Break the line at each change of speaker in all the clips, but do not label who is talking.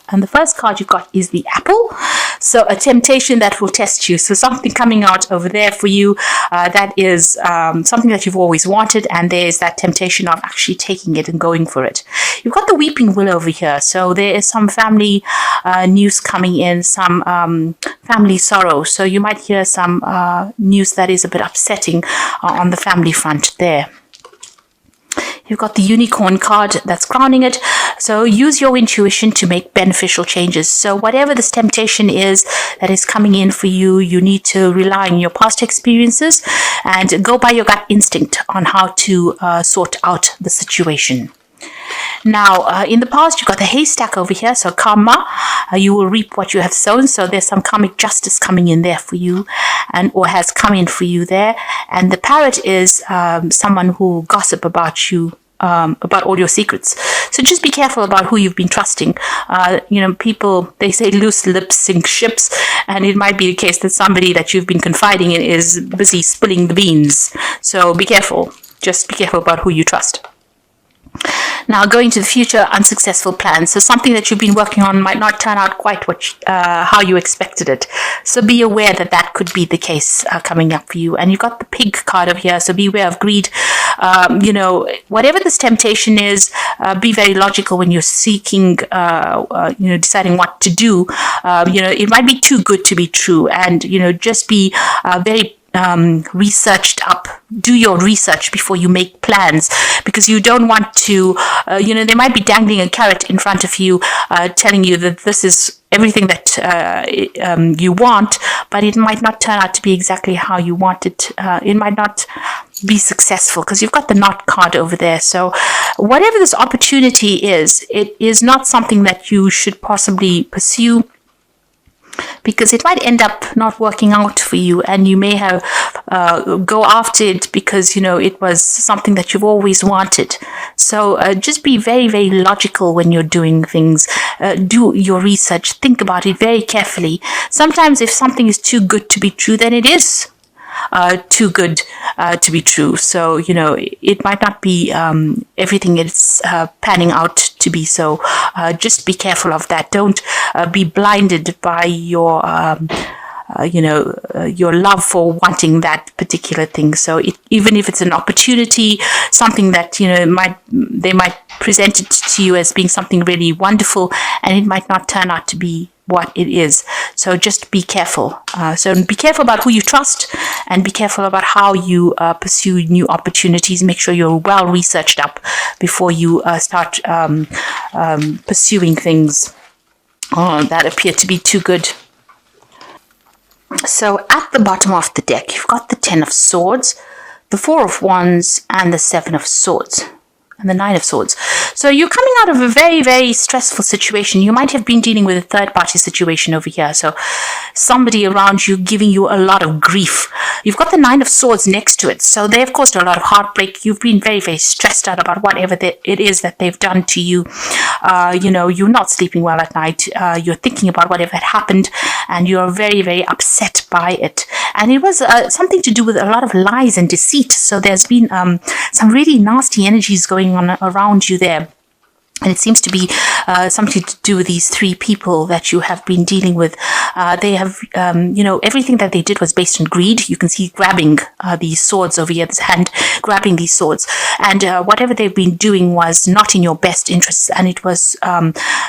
And the first card you've got is the apple. So a temptation that will test you. So something coming out over there for you that is something that you've always wanted, and there's that temptation of actually taking it and going for it. You've got the weeping willow over here. So there is some family news coming in, some family sorrow. So you might hear some news that is a bit upsetting on the family front there. You've got the unicorn card that's crowning it. So use your intuition to make beneficial changes. So whatever this temptation is that is coming in for you, you need to rely on your past experiences and go by your gut instinct on how to sort out the situation. Now, in the past, you've got the haystack over here. So karma, you will reap what you have sown. So there's some karmic justice coming in there for you, and or has come in for you there. And the parrot is someone who gossip about you, about all your secrets. So just be careful about who you've been trusting. People, they say loose lips sink ships, and it might be the case that somebody that you've been confiding in is busy spilling the beans. So be careful. Just be careful about who you trust. Now, going to the future, unsuccessful plans. So something that you've been working on might not turn out quite how you expected it. So be aware that that could be the case coming up for you. And you've got the pig card over here. So beware of greed. Whatever this temptation is, be very logical when you're seeking, deciding what to do. It might be too good to be true. And, just be very researched up. Do your research before you make plans, because you don't want to, they might be dangling a carrot in front of you, telling you that this is everything that you want, but it might not turn out to be exactly how you want it. It might not be successful because you've got the knot card over there. So whatever this opportunity is, it is not something that you should possibly pursue, because it might end up not working out for you, and you may have go after it because it was something that you've always wanted. So just be very, very logical when you're doing things. Do your research, think about it very carefully. Sometimes if something is too good to be true, then it is too good to be true. So it might not be everything is panning out to be. So just be careful of that. Don't be blinded by your love for wanting that particular thing. So even if it's an opportunity, something that they might present it to you as being something really wonderful, and it might not turn out to be what it is. So just be careful. So be careful about who you trust, and be careful about how you pursue new opportunities. Make sure you're well researched up before you start pursuing things that appear to be too good. So at the bottom of the deck, you've got the 10 of Swords, the 4 of Wands, and the 7 of Swords, and the 9 of Swords. So you're coming out of a very, very stressful situation. You might have been dealing with a third-party situation over here. So somebody around you giving you a lot of grief. You've got the 9 of Swords next to it. So they've caused a lot of heartbreak. You've been very, very stressed out about whatever it is that they've done to you. You're not sleeping well at night. You're thinking about whatever had happened, and you're very, very upset by it. And it was something to do with a lot of lies and deceit. So there's been some really nasty energies going on around you there. And it seems to be something to do with these 3 people that you have been dealing with. They have, everything that they did was based on greed. You can see grabbing these swords over here, this hand grabbing these swords. And whatever they've been doing was not in your best interests. And it was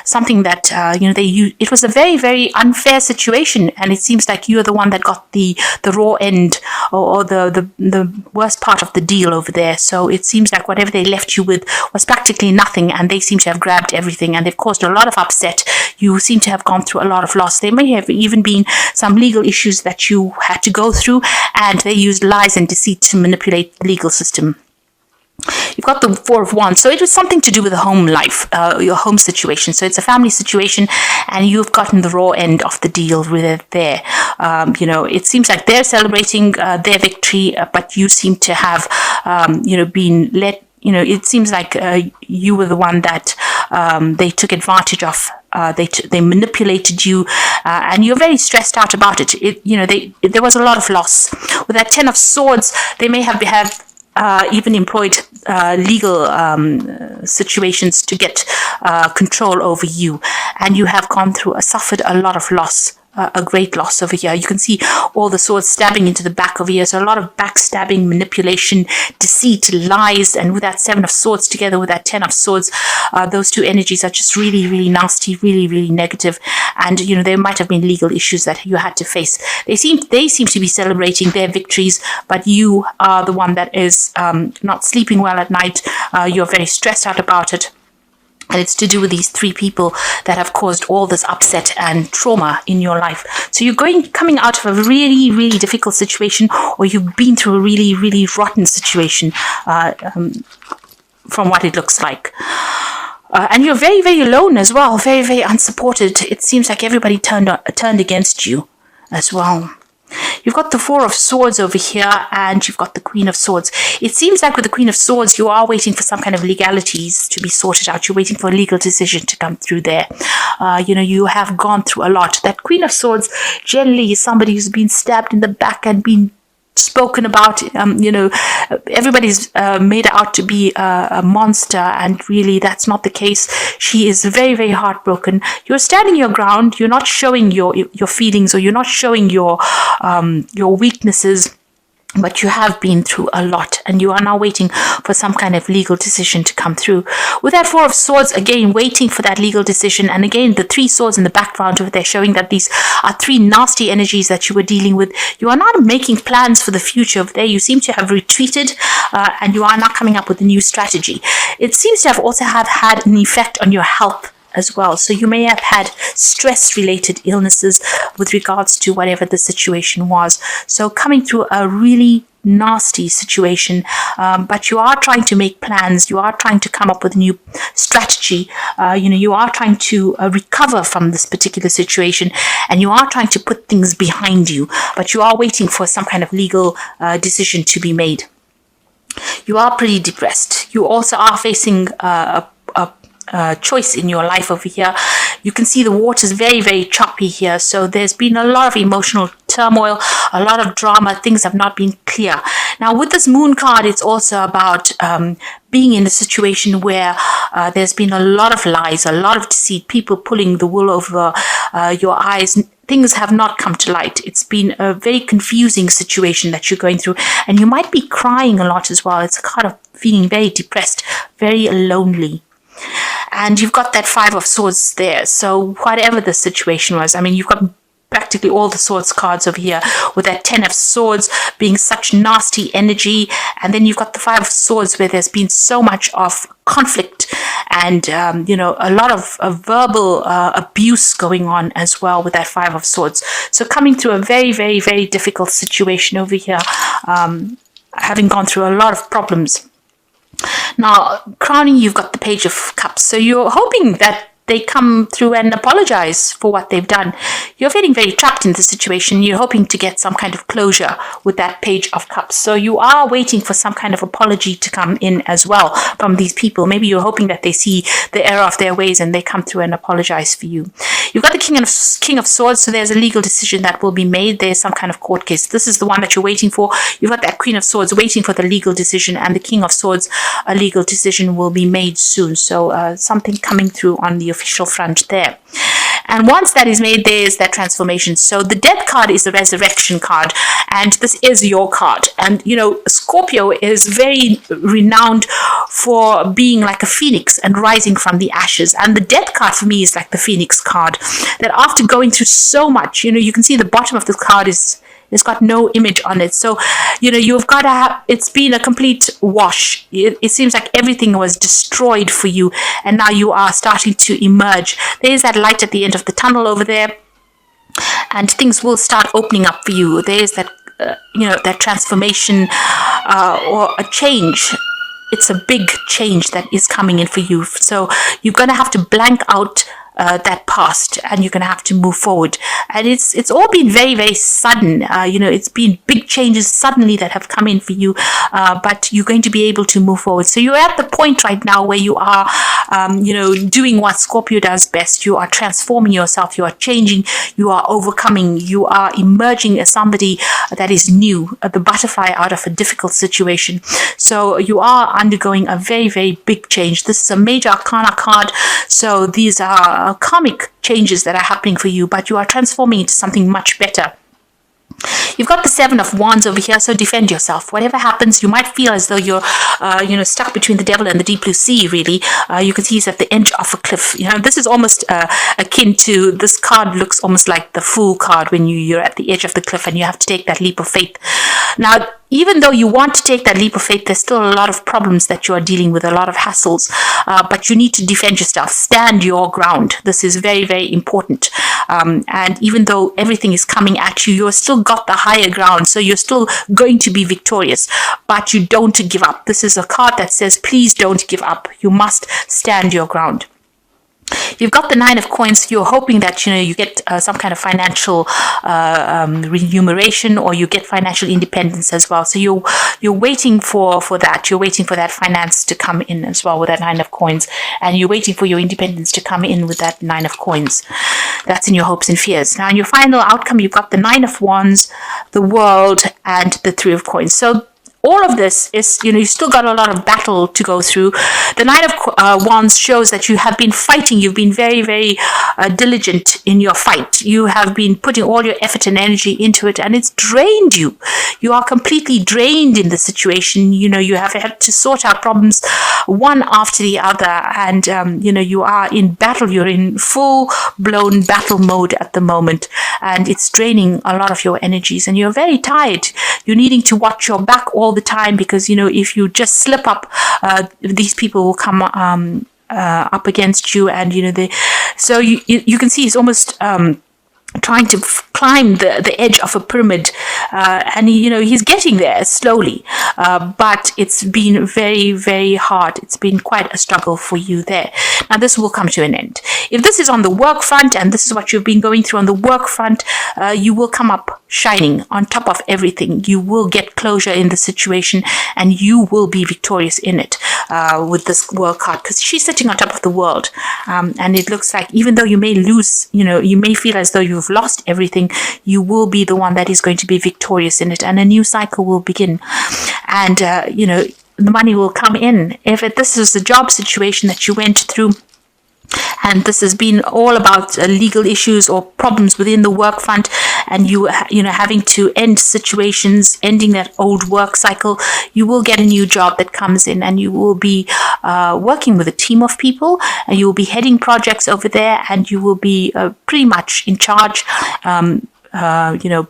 something that, it was a very, very unfair situation. And it seems like you're the one that got the raw end or the worst part of the deal over there. So it seems like whatever they left you with was practically nothing. And they seem to have grabbed everything, and they've caused a lot of upset. You seem to have gone through a lot of loss. There may have even been some legal issues that you had to go through, and they used lies and deceit to manipulate the legal system. You've got the 4 of Wands. So it was something to do with the home life, your home situation. So it's a family situation, and you've gotten the raw end of the deal with it there. It seems like they're celebrating their victory, but you seem to have, been let. It seems like you were the one that they took advantage of. They manipulated you, and you're very stressed out about it. There was a lot of loss. With that 10 of Swords, they may have even employed legal situations to get control over you, and you have suffered a lot of loss. A great loss over here. You can see all the swords stabbing into the back over here. So a lot of backstabbing, manipulation, deceit, lies, and with that 7 of swords together with that 10 of swords, those two energies are just really, really nasty, really, really negative. And there might have been legal issues that you had to face. They seem to be celebrating their victories, but you are the one that is not sleeping well at night. You're very stressed out about it. And it's to do with these 3 people that have caused all this upset and trauma in your life. So you're coming out of a really, really difficult situation, or you've been through a really, really rotten situation, from what it looks like. And you're very, very alone as well, very, very unsupported. It seems like everybody turned against you as well. You've got the 4 of Swords over here, and you've got the Queen of Swords. It seems like with the Queen of Swords, you are waiting for some kind of legalities to be sorted out. You're waiting for a legal decision to come through there. You have gone through a lot. That Queen of Swords generally is somebody who's been stabbed in the back and been spoken about. Everybody's made her out to be a monster, and really that's not the case. She is very, very heartbroken. You're standing your ground. You're not showing your feelings, or you're not showing your weaknesses. But you have been through a lot, and you are now waiting for some kind of legal decision to come through. With that 4 of Swords, again, waiting for that legal decision. And again, the 3 swords in the background over there showing that these are 3 nasty energies that you were dealing with. You are not making plans for the future over there. You seem to have retreated, and you are not coming up with a new strategy. It seems to have also had an effect on your health as well. So you may have had stress-related illnesses with regards to whatever the situation was. So coming through a really nasty situation, but you are trying to make plans. You are trying to come up with a new strategy. You are trying to recover from this particular situation, and you are trying to put things behind you, but you are waiting for some kind of legal decision to be made. You are pretty depressed. You also are facing a choice in your life over here. You can see the water's very, very choppy here. So there's been a lot of emotional turmoil, a lot of drama. Things have not been clear. Now, with this Moon card, it's also about being in a situation where there's been a lot of lies, a lot of deceit, people pulling the wool over your eyes. Things have not come to light. It's been a very confusing situation that you're going through, and you might be crying a lot as well. It's a card of feeling very depressed, very lonely. And you've got that 5 of Swords there. So whatever the situation was, you've got practically all the Swords cards over here, with that 10 of Swords being such nasty energy. And then you've got the 5 of Swords, where there's been so much of conflict and, a lot of verbal abuse going on as well with that 5 of Swords. So coming through a very, very, very difficult situation over here, having gone through a lot of problems. Now, crowning, you've got the Page of Cups. So you're hoping that they come through and apologize for what they've done. You're feeling very trapped in the situation. You're hoping to get some kind of closure with that Page of Cups. So you are waiting for some kind of apology to come in as well from these people. Maybe you're hoping that they see the error of their ways and they come through and apologize for you. You've got the King of Swords. So there's a legal decision that will be made. There's some kind of court case. This is the one that you're waiting for. You've got that Queen of Swords waiting for the legal decision, and the King of Swords, a legal decision will be made soon. So something coming through on the official front there. And once that is made, there is that transformation. So the Death card is the resurrection card, and this is your card. And Scorpio is very renowned for being like a phoenix and rising from the ashes. And the Death card for me is like the phoenix card, that after going through so much, you can see the bottom of the card it's got no image on it. So, you've got to have, it's been a complete wash. It seems like everything was destroyed for you, and now you are starting to emerge. There is that light at the end of the tunnel over there, and things will start opening up for you. There is that, that transformation or a change. It's a big change that is coming in for you. So you're going to have to blank out that past, and you're going to have to move forward. And it's all been very, very sudden. It's been big changes suddenly that have come in for you, but you're going to be able to move forward. So you're at the point right now where you are, doing what Scorpio does best. You are transforming yourself. You are changing. You are overcoming. You are emerging as somebody that is new, the butterfly out of a difficult situation. So you are undergoing a very, very big change. This is a major arcana card. So these are karmic changes that are happening for you, but you are transforming into something much better. You've got the Seven of Wands over here, so defend yourself. Whatever happens, you might feel as though you're, stuck between the devil and the deep blue sea, really. You can see he's at the edge of a cliff. This is almost akin to, this card looks almost like the Fool card when you're at the edge of the cliff and you have to take that leap of faith. Now, even though you want to take that leap of faith, there's still a lot of problems that you are dealing with, a lot of hassles, but you need to defend yourself, stand your ground. This is very, very important. And even though everything is coming at you, you're still got the higher ground, so you're still going to be victorious, but you don't give up. This is a card that says, please don't give up. You must stand your ground. You've got the Nine of Coins. You're hoping that you get some kind of financial remuneration, or you get financial independence as well. So you're waiting for that. You're waiting for that finance to come in as well with that Nine of Coins, and you're waiting for your independence to come in with that Nine of Coins. That's in your hopes and fears. Now, in your final outcome, you've got the Nine of Wands, the World, and the Three of Coins. So all of this is, you've still got a lot of battle to go through. The Nine of Wands shows that you have been fighting. You've been very, very diligent in your fight. You have been putting all your effort and energy into it, and it's drained you. You are completely drained in the situation. You have had to sort out problems one after the other, and, you are in battle. You're in full-blown battle mode at the moment, and it's draining a lot of your energies, and you're very tired. You're needing to watch your back all the time, because if you just slip up, these people will come up against you, and so you can see it's almost trying to climb the edge of a pyramid, and he's getting there slowly, but it's been very, very hard. It's been quite a struggle for you there. Now, this will come to an end. If this is on the work front, and this is what you've been going through on the work front, you will come up shining on top of everything. You will get closure in the situation, and you will be victorious in it with this World card, because she's sitting on top of the world, and it looks like, even though you may lose, you may feel as though you've lost everything, you will be the one that is going to be victorious in it, and a new cycle will begin, and the money will come in. If this is the job situation that you went through, and this has been all about legal issues or problems within the work front, and you having to end situations, ending that old work cycle, you will get a new job that comes in, and you will be working with a team of people, and you will be heading projects over there, and you will be pretty much in charge,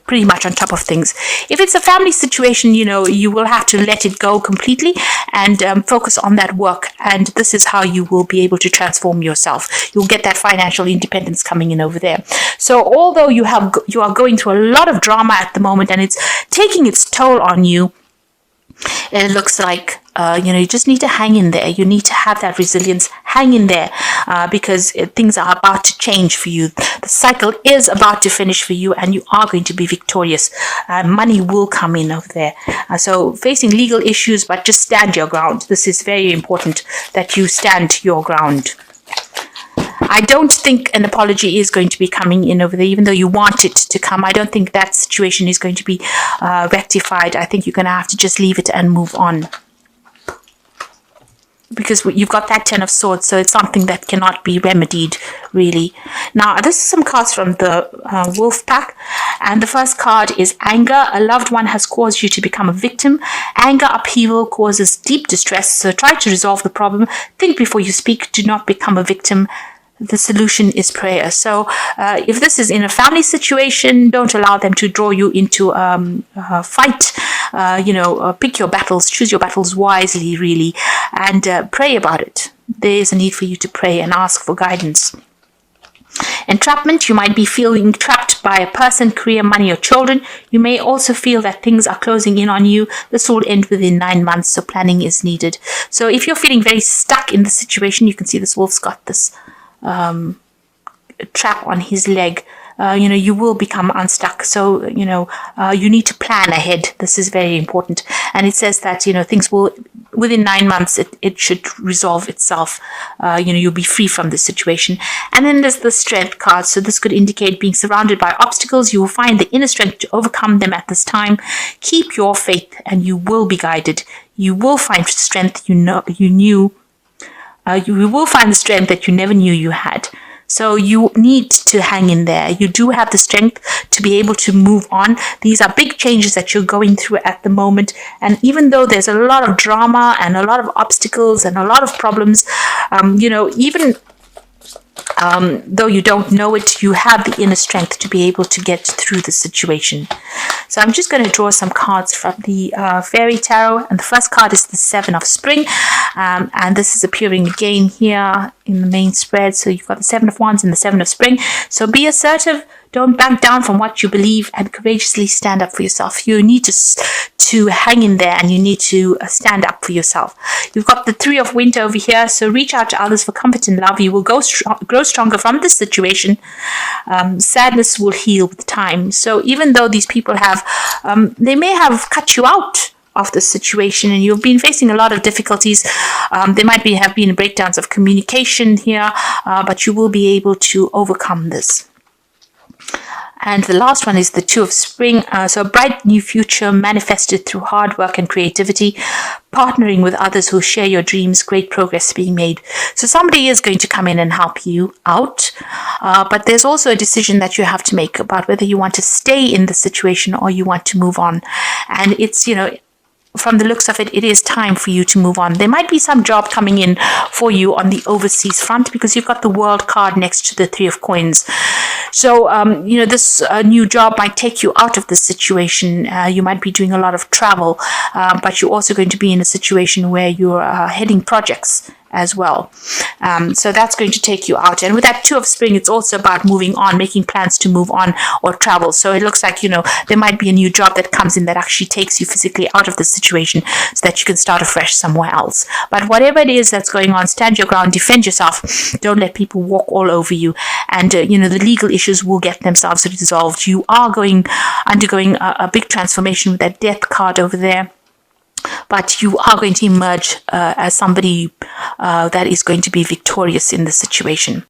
pretty much on top of things. If it's a family situation, you will have to let it go completely and focus on that work. And this is how you will be able to transform yourself. You'll get that financial independence coming in over there. So although you are going through a lot of drama at the moment, and it's taking its toll on you, it looks like you just need to hang in there. You need to have that resilience. Hang in there, because things are about to change for you. The cycle is about to finish for you, and you are going to be victorious. Money will come in over there. So facing legal issues, but just stand your ground. This is very important, that you stand your ground. I don't think an apology is going to be coming in over there, even though you want it to come. I don't think that situation is going to be rectified. I think you're going to have to just leave it and move on, because you've got that Ten of Swords, so it's something that cannot be remedied, really. Now, this is some cards from the Wolf Pack, and the first card is Anger. A loved one has caused you to become a victim. Anger upheaval causes deep distress, so try to resolve the problem. Think before you speak. Do not become a victim. The solution is prayer. So if this is in a family situation, don't allow them to draw you into a fight. Pick your battles, choose your battles wisely, really, and pray about it. There is a need for you to pray and ask for guidance. Entrapment, you might be feeling trapped by a person, career, money, or children. You may also feel that things are closing in on you. This will end within 9 months, so planning is needed. So if you're feeling very stuck in the situation, you can see this wolf's got this trap on his leg, you will become unstuck. So, you need to plan ahead. This is very important. And it says that, things will, within 9 months, it should resolve itself. You'll be free from this situation. And then there's the strength card. So this could indicate being surrounded by obstacles. You will find the inner strength to overcome them at this time. Keep your faith and you will be guided. You will find strength you will find the strength that you never knew you had. So you need to hang in there. You do have the strength to be able to move on. These are big changes that you're going through at the moment. And even though there's a lot of drama and a lot of obstacles and a lot of problems, even though you don't know it, you have the inner strength to be able to get through the situation. So I'm just going to draw some cards from the Fairy Tarot. And the first card is the Seven of Spring. And this is appearing again here in the main spread. So you've got the Seven of Wands and the Seven of Spring. So be assertive. Don't back down from what you believe and courageously stand up for yourself. You need to hang in there and you need to stand up for yourself. You've got the Three of Winter over here. So reach out to others for comfort and love. You will grow stronger from this situation. Sadness will heal with time. So even though these people they may have cut you out of the situation and you've been facing a lot of difficulties. There might have been breakdowns of communication here, but you will be able to overcome this. And the last one is the Two of Spring. So a bright new future manifested through hard work and creativity, partnering with others who share your dreams, great progress being made. So somebody is going to come in and help you out. But there's also a decision that you have to make about whether you want to stay in the situation or you want to move on. And it's, from the looks of it, it is time for you to move on. There might be some job coming in for you on the overseas front because you've got the World card next to the Three of Coins. So, this new job might take you out of the situation. You might be doing a lot of travel, but you're also going to be in a situation where you're heading projects as well. So that's going to take you out. And with that Two of Spring, it's also about moving on, making plans to move on or travel. So it looks like, there might be a new job that comes in that actually takes you physically out of the situation so that you can start afresh somewhere else. But whatever it is that's going on, stand your ground, defend yourself. Don't let people walk all over you. And, the legal issues will get themselves resolved. You are undergoing a big transformation with that Death card over there. But you are going to emerge as somebody that is going to be victorious in the situation.